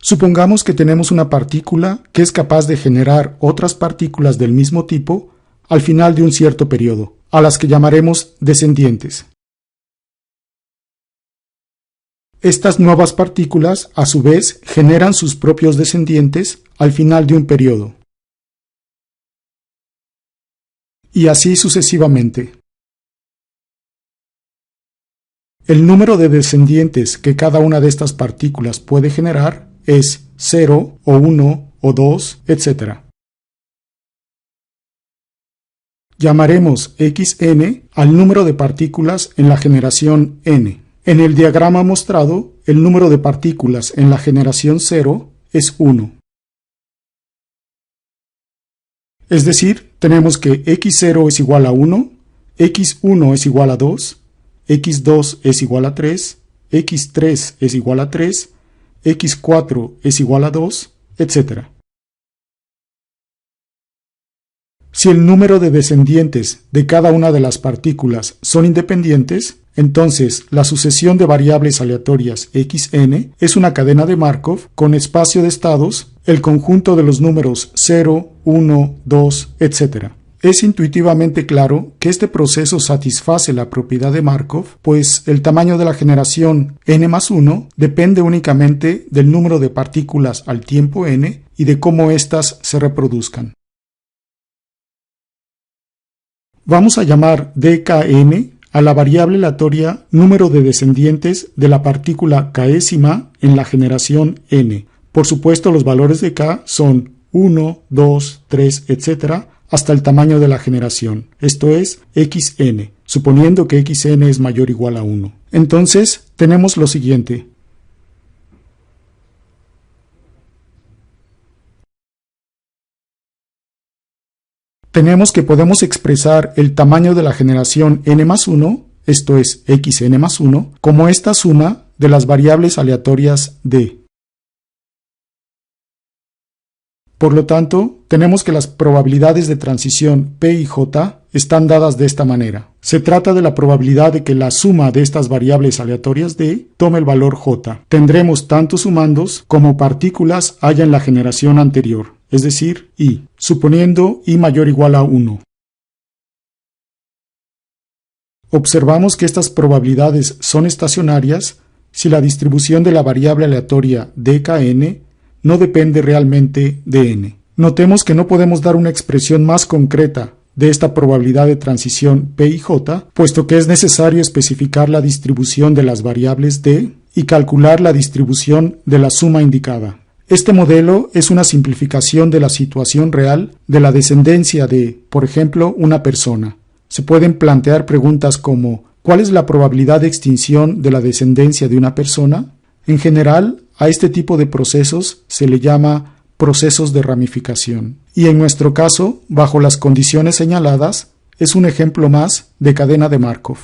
Supongamos que tenemos una partícula que es capaz de generar otras partículas del mismo tipo al final de un cierto periodo, a las que llamaremos descendientes. Estas nuevas partículas, a su vez, generan sus propios descendientes al final de un periodo. Y así sucesivamente. El número de descendientes que cada una de estas partículas puede generar es 0 o 1 o 2, etc. Llamaremos xn al número de partículas en la generación n. En el diagrama mostrado, el número de partículas en la generación 0 es 1. Es decir, tenemos que x0 es igual a 1, x1 es igual a 2, x2 es igual a 3, x3 es igual a 3, x4 es igual a 2, etc. Si el número de descendientes de cada una de las partículas son independientes, entonces la sucesión de variables aleatorias xn es una cadena de Markov con espacio de estados, el conjunto de los números 0, 1, 2, etc. Es intuitivamente claro que este proceso satisface la propiedad de Markov, pues el tamaño de la generación n+1 depende únicamente del número de partículas al tiempo n y de cómo éstas se reproduzcan. Vamos a llamar dkn a la variable aleatoria número de descendientes de la partícula késima en la generación n. Por supuesto, los valores de k son 1, 2, 3, etc., hasta el tamaño de la generación, esto es xn, suponiendo que xn es mayor o igual a 1. Entonces, tenemos lo siguiente. Tenemos que podemos expresar el tamaño de la generación n+1, esto es xn+1, como esta suma de las variables aleatorias d. Por lo tanto, tenemos que las probabilidades de transición p y j están dadas de esta manera. Se trata de la probabilidad de que la suma de estas variables aleatorias d tome el valor j. Tendremos tantos sumandos como partículas haya en la generación anterior, es decir, i, suponiendo i mayor o igual a 1. Observamos que estas probabilidades son estacionarias si la distribución de la variable aleatoria dkn no depende realmente de n. Notemos que no podemos dar una expresión más concreta de esta probabilidad de transición p y j, puesto que es necesario especificar la distribución de las variables d y calcular la distribución de la suma indicada. Este modelo es una simplificación de la situación real de la descendencia de, por ejemplo, una persona. Se pueden plantear preguntas como ¿cuál es la probabilidad de extinción de la descendencia de una persona? En general, a este tipo de procesos se le llama procesos de ramificación. Y en nuestro caso, bajo las condiciones señaladas, es un ejemplo más de cadena de Markov.